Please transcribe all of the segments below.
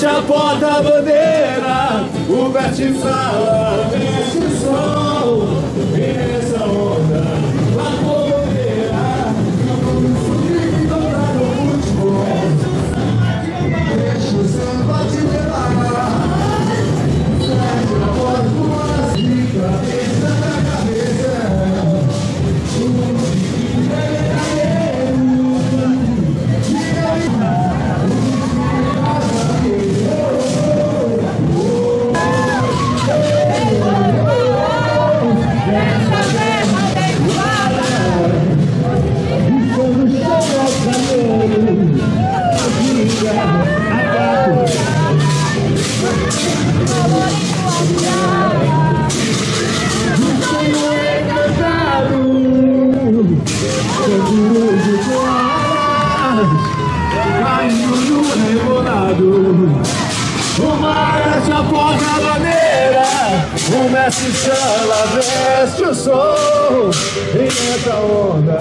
Baixa a porta-bandeira, o veste fala, veste o sol, e nessa onda, a bandeira, e tocar no futebol. Deixa o samba te levar, sai da porta com a zica, pensa na cabeça. Marcha a porta-bandeira, o mestre chama, veste o sol, e nessa onda.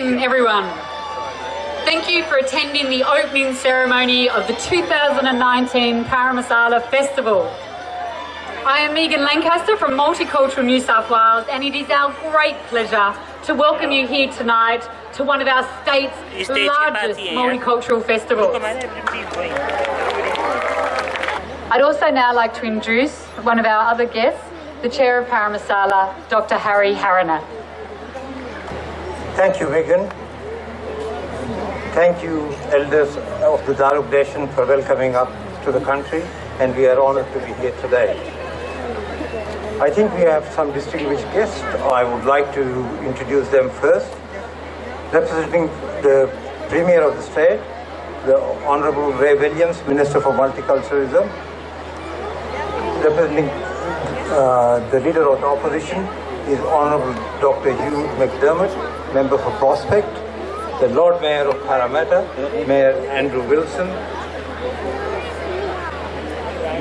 afternoon, everyone. Thank you for attending the opening ceremony of the 2019 Parramasala Festival. I am Megan Lancaster from Multicultural New South Wales, and it is our great pleasure to welcome you here tonight to one of our state's largest multicultural festivals. I'd also now like to introduce one of our other guests, the Chair of Parramasala, Dr. Harry Harriner. Thank you, Megan. Thank you, elders of the Darug Nation, for welcoming us to the country, and we are honoured to be here today. I think we have some distinguished guests. I would like to introduce them first. Representing the Premier of the State, the Honourable Ray Williams, Minister for Multiculturalism. Representing the Leader of the Opposition is Honourable Dr. Hugh McDermott, Member for Prospect. The Lord Mayor of Parramatta, Mayor Andrew Wilson.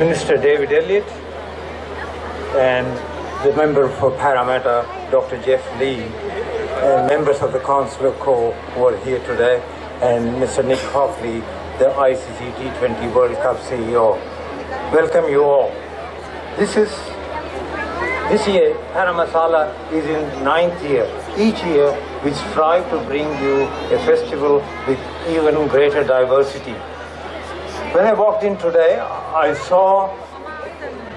Minister David Elliott, and the Member for Parramatta, Dr. Jeff Lee, and members of the Consular Corps who are here today, and Mr. Nick Hockley, the ICC T20 World Cup CEO. Welcome you all. This year, Parramasala is in 9th year. Each year, we strive to bring you a festival with even greater diversity. When I walked in today, I saw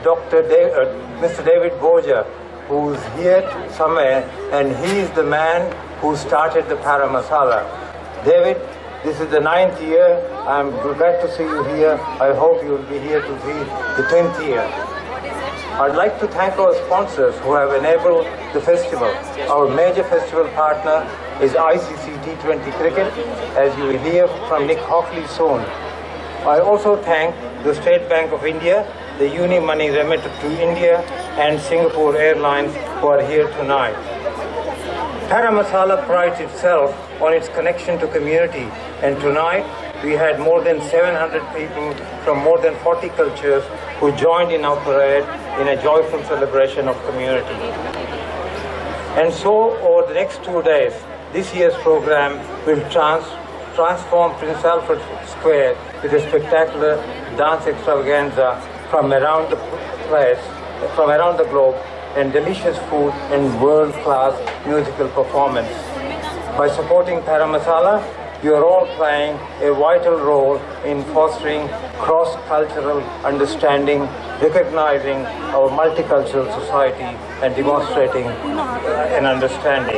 Mr. David Boja, who's here somewhere, and he is the man who started the Parramasala. David, this is the 9th year. I'm glad to see you here. I hope you'll be here to see the 10th year. I'd like to thank our sponsors who have enabled the festival. Our major festival partner is ICC T20 Cricket, as you will hear from Nick Hockley soon. I also thank the State Bank of India, the Uni Money remitted to India, and Singapore Airlines who are here tonight. Parramasala prides itself on its connection to community, and tonight we had more than 700 people from more than 40 cultures who joined in our parade in a joyful celebration of community. And so, over the next 2 days, this year's program will transform Prince Alfred Square with a spectacular dance extravaganza from around the place, from around the globe, and delicious food and world-class musical performance. By supporting Parramasala, you are all playing a vital role in fostering cross-cultural understanding, recognizing our multicultural society, and demonstrating an understanding.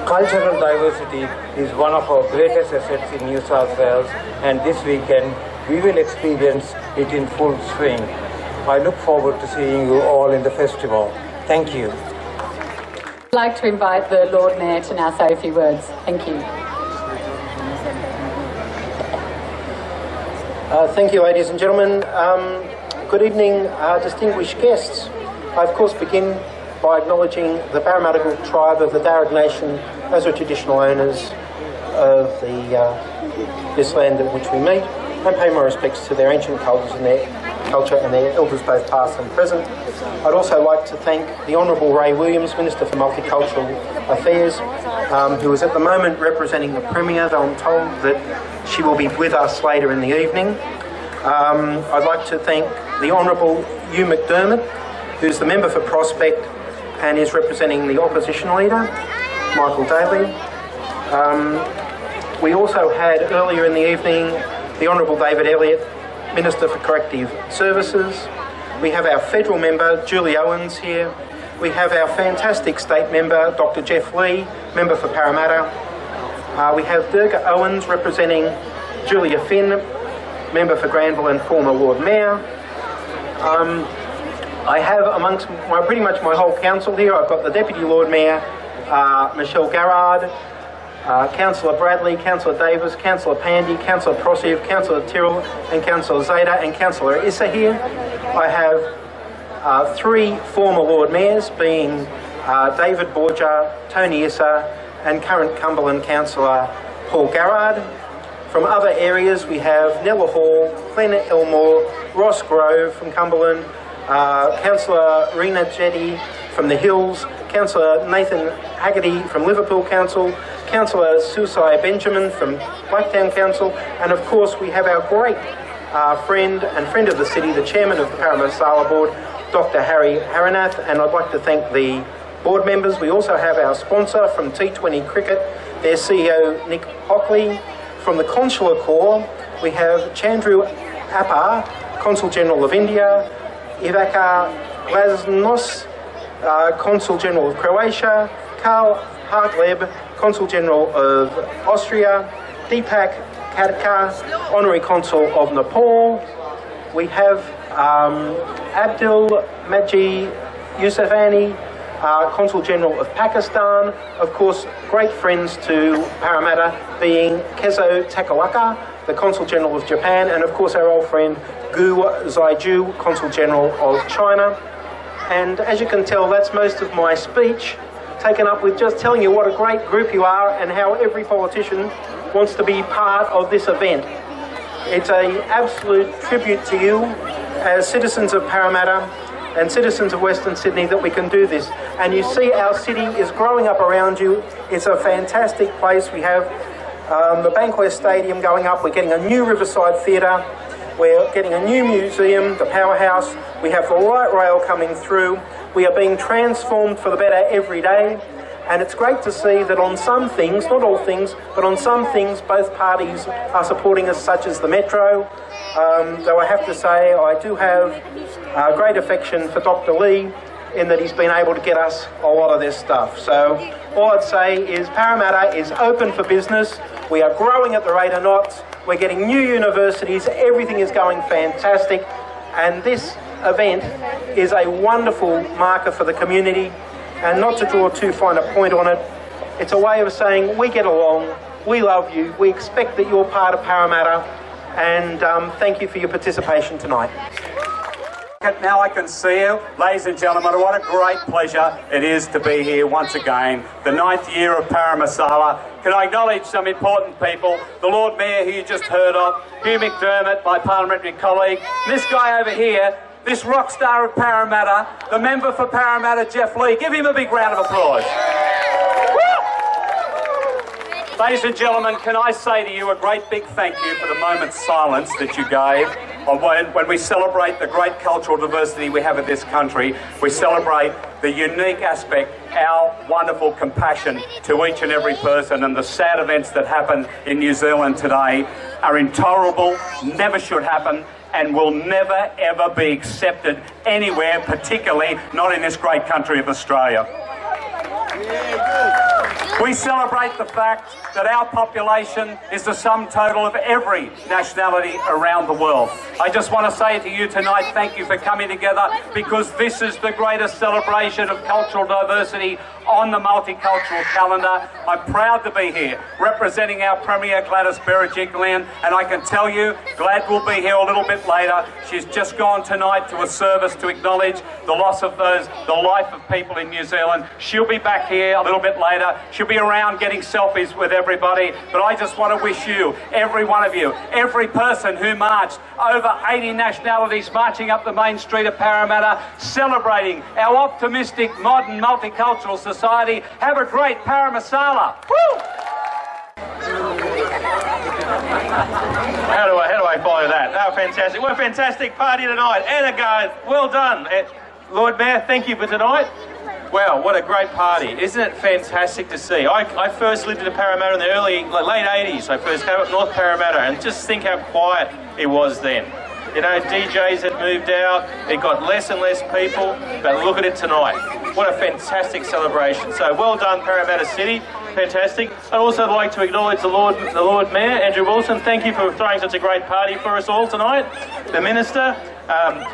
Cultural diversity is one of our greatest assets in New South Wales, and this weekend we will experience it in full swing. I look forward to seeing you all in the festival. Thank you. I'd like to invite the Lord Mayor to now say a few words. Thank you. Thank you, ladies and gentlemen. Good evening, distinguished guests. I, of course, begin by acknowledging the Parramatta tribe of the Darug Nation as the traditional owners of this land in which we meet, and pay my respects to their ancient culture and their elders both past and present. I'd also like to thank the Honourable Ray Williams, Minister for Multicultural Affairs, who is at the moment representing the Premier, though I'm told that she will be with us later in the evening. I'd like to thank the Honourable Hugh McDermott, who's the Member for Prospect and is representing the Opposition Leader, Michael Daly. We also had earlier in the evening the Honourable David Elliott, Minister for Corrective Services. We have our federal member, Julie Owens, here. We have our fantastic state member, Dr. Jeff Lee, Member for Parramatta. We have Durga Owens representing Julia Finn, Member for Granville and former Lord Mayor. I have amongst pretty much my whole council here, I've got the Deputy Lord Mayor, Michelle Garrard, Councillor Bradley, Councillor Davis, Councillor Pandy, Councillor Prosiv, Councillor Tyrrell and Councillor Zeta and Councillor Issa here. I have 3 former Lord Mayors, being David Borja, Tony Issa and current Cumberland Councillor Paul Garrard. From other areas we have Nella Hall, Glenn Elmore, Ross Grove from Cumberland, Councillor Rena Jetty from the Hills, Councillor Nathan Haggerty from Liverpool Council, Councillor Susai Benjamin from Blacktown Council, and of course we have our great friend of the city, the chairman of the Parramasala board, Dr. Harry Haranath, and I'd like to thank the board members. We also have our sponsor from T20 Cricket, their CEO Nick Hockley. From the Consular Corps, we have Chandru Appa, Consul General of India, Ivaka Glasnos, Consul General of Croatia, Karl Hartleb, Consul General of Austria, Deepak Kadka, Honorary Consul of Nepal. We have Abdul Maji Yusufani, Consul General of Pakistan. Of course, great friends to Parramatta being Kezo Takawaka, the Consul General of Japan, and of course our old friend Gu Zaiju, Consul General of China. And as you can tell, that's most of my speech, taken up with just telling you what a great group you are and how every politician wants to be part of this event. It's an absolute tribute to you as citizens of Parramatta and citizens of Western Sydney that we can do this. And you see our city is growing up around you. It's a fantastic place. We have the Bankwest Stadium going up. We're getting a new Riverside Theatre. We're getting a new museum, the Powerhouse. We have the light rail coming through. We are being transformed for the better every day. And it's great to see that on some things, not all things, but on some things, both parties are supporting us, such as the Metro. Though I have to say, I do have great affection for Dr. Lee in that he's been able to get us a lot of this stuff. So all I'd say is Parramatta is open for business. We are growing at the rate of knots. We're getting new universities. Everything is going fantastic. And this event is a wonderful marker for the community. And not to draw too fine a point on it, it's a way of saying we get along, we love you, we expect that you're part of Parramatta, and thank you for your participation tonight. Now I can see you. Ladies and gentlemen, what a great pleasure it is to be here once again. The 9th year of Parramasala. Can I acknowledge some important people? The Lord Mayor, who you just heard of, Hugh McDermott, my parliamentary colleague, this guy over here, this rock star of Parramatta, the member for Parramatta, Jeff Lee. Give him a big round of applause. Ladies and gentlemen, can I say to you a great big thank you for the moment's silence that you gave when we celebrate the great cultural diversity we have in this country. We celebrate the unique aspect, our wonderful compassion to each and every person, and the sad events that happen in New Zealand today are intolerable, never should happen, and will never ever be accepted anywhere, particularly not in this great country of Australia. We celebrate the fact that our population is the sum total of every nationality around the world. I just want to say to you tonight, thank you for coming together, because this is the greatest celebration of cultural diversity on the multicultural calendar. I'm proud to be here representing our Premier Gladys Berejiklian, and I can tell you, Glad will be here a little bit later. She's just gone tonight to a service to acknowledge the loss of the life of people in New Zealand. She'll be back here a little bit later. She'll be around getting selfies with everybody, but I just want to wish you, every one of you, every person who marched, over 80 nationalities marching up the main street of Parramatta, celebrating our optimistic, modern, multicultural society. Have a great Parramasala. Woo! How do I follow that? Oh, fantastic. What a fantastic party tonight. And again, well done. Lord Mayor, thank you for tonight. Wow, what a great party. Isn't it fantastic to see? I first lived in Parramatta in the late 80s. I first came up North Parramatta, and just think how quiet it was then. You know, DJs had moved out, it got less and less people, but look at it tonight. What a fantastic celebration. So well done, Parramatta City. Fantastic. I'd also like to acknowledge the Lord Mayor, Andrew Wilson. Thank you for throwing such a great party for us all tonight. The Minister,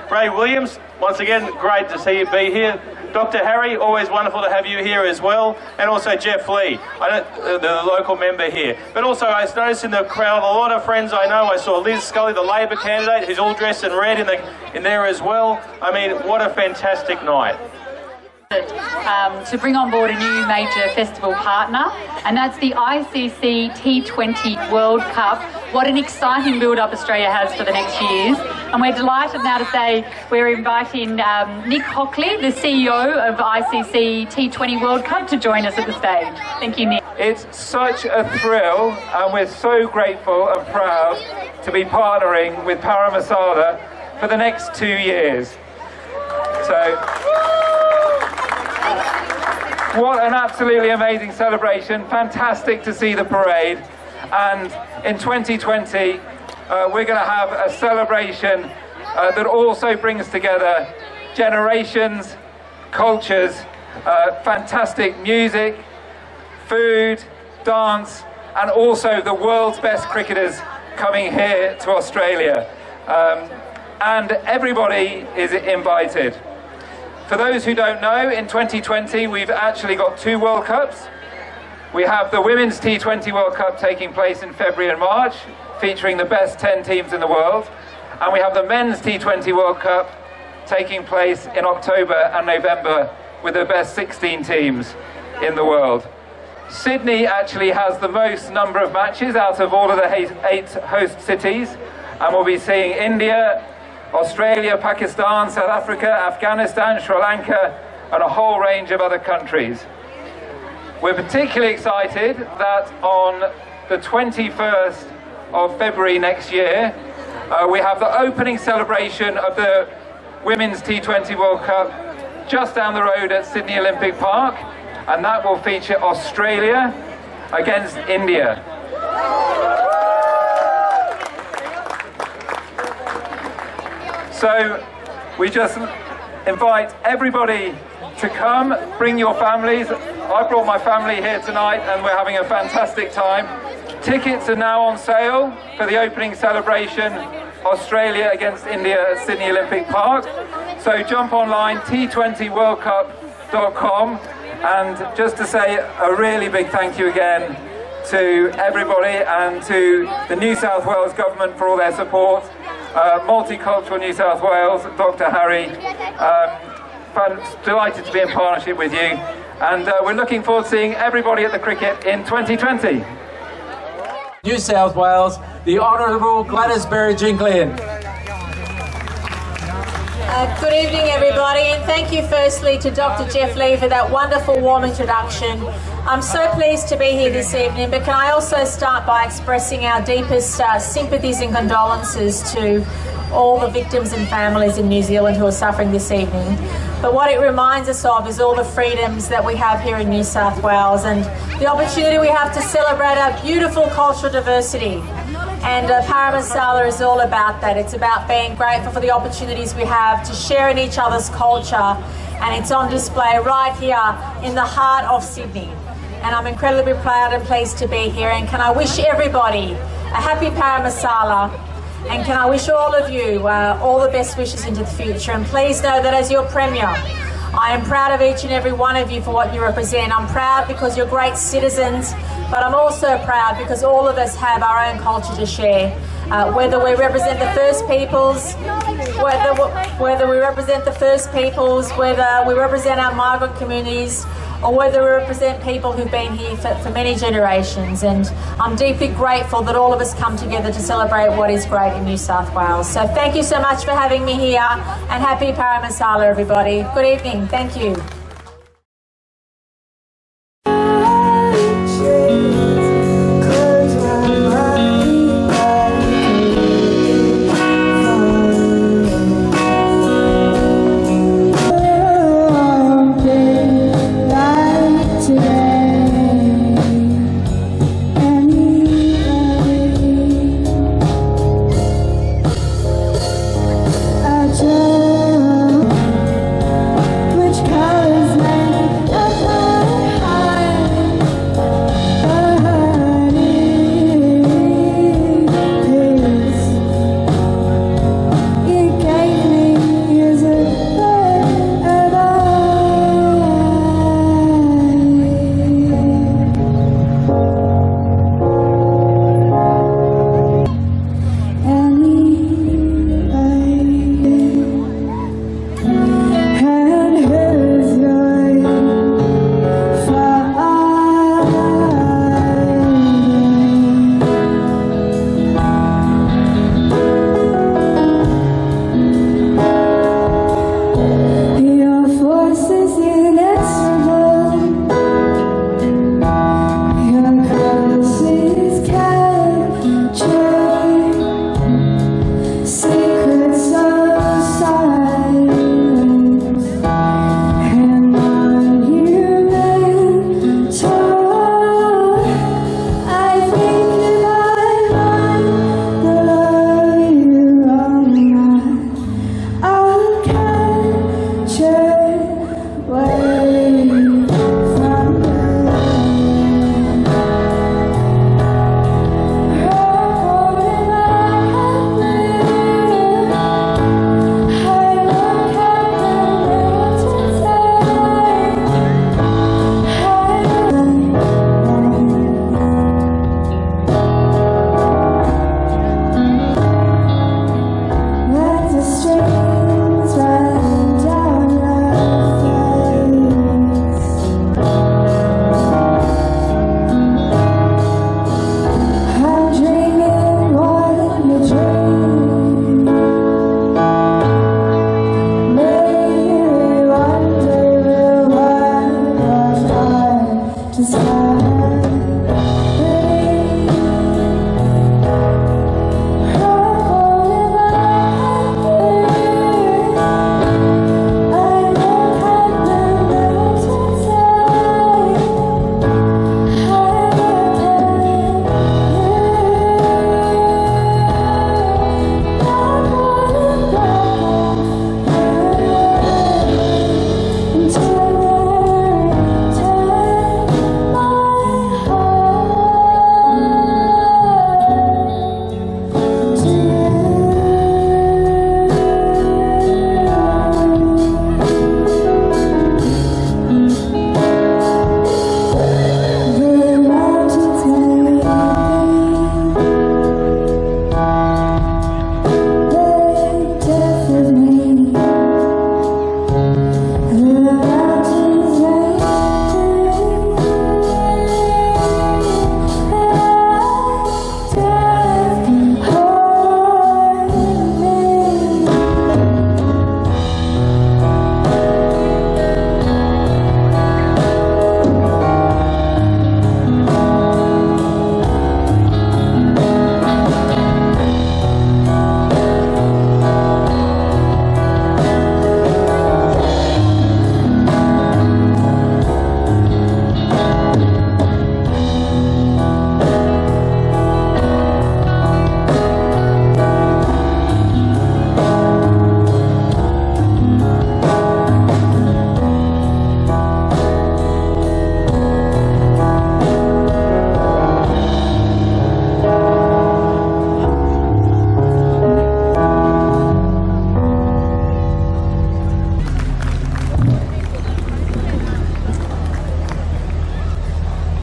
Ray Williams, once again, great to see you be here. Dr. Harry, always wonderful to have you here as well. And also Jeff Lee, the local member here. But also I noticed in the crowd a lot of friends I know. I saw Liz Scully, the Labor candidate, who's all dressed in red in there as well. I mean, what a fantastic night. to bring on board a new major festival partner, and that's the ICC T20 World Cup. What an exciting build-up Australia has for the next few years. And we're delighted now to say we're inviting Nick Hockley, the CEO of ICC T20 World Cup, to join us at the stage. Thank you, Nick. It's such a thrill, and we're so grateful and proud to be partnering with Parramasala for the next 2 years. So, what an absolutely amazing celebration. Fantastic to see the parade. And in 2020, we're going to have a celebration that also brings together generations, cultures, fantastic music, food, dance, and also the world's best cricketers coming here to Australia. And everybody is invited. For those who don't know, in 2020 we've actually got 2 World Cups. We have the Women's T20 World Cup taking place in February and March, featuring the best 10 teams in the world. And we have the Men's T20 World Cup taking place in October and November with the best 16 teams in the world. Sydney actually has the most number of matches out of all of the 8 host cities, and we'll be seeing India, Australia, Pakistan, South Africa, Afghanistan, Sri Lanka, and a whole range of other countries. We're particularly excited that on the 21st of February next year, we have the opening celebration of the Women's T20 World Cup just down the road at Sydney Olympic Park, and that will feature Australia against India. So we just invite everybody to come, bring your families. I brought my family here tonight and we're having a fantastic time. Tickets are now on sale for the opening celebration, Australia against India at Sydney Olympic Park. So jump online, t20worldcup.com, and just to say a really big thank you again to everybody and to the New South Wales Government for all their support. Multicultural New South Wales, Dr. Harry, delighted to be in partnership with you, and we're looking forward to seeing everybody at the cricket in 2020. New South Wales, the Honourable Gladys Berejiklian. Good evening, everybody, and thank you firstly to Dr. Jeff Lee for that wonderful warm introduction. I'm so pleased to be here this evening, but can I also start by expressing our deepest sympathies and condolences to all the victims and families in New Zealand who are suffering this evening. But what it reminds us of is all the freedoms that we have here in New South Wales and the opportunity we have to celebrate our beautiful cultural diversity. And Parramasala is all about that. It's about being grateful for the opportunities we have to share in each other's culture, and it's on display right here in the heart of Sydney. And I'm incredibly proud and pleased to be here, and can I wish everybody a happy Parramasala, and can I wish all of you all the best wishes into the future. And please know that as your Premier, I am proud of each and every one of you for what you represent. I'm proud because you're great citizens, but I'm also proud because all of us have our own culture to share. Whether we represent the First Peoples, whether we represent the First Peoples, whether we represent our migrant communities, or whether we represent people who've been here for many generations. And I'm deeply grateful that all of us come together to celebrate what is great in New South Wales. So thank you so much for having me here, and happy Parramasala, everybody. Good evening. Thank you.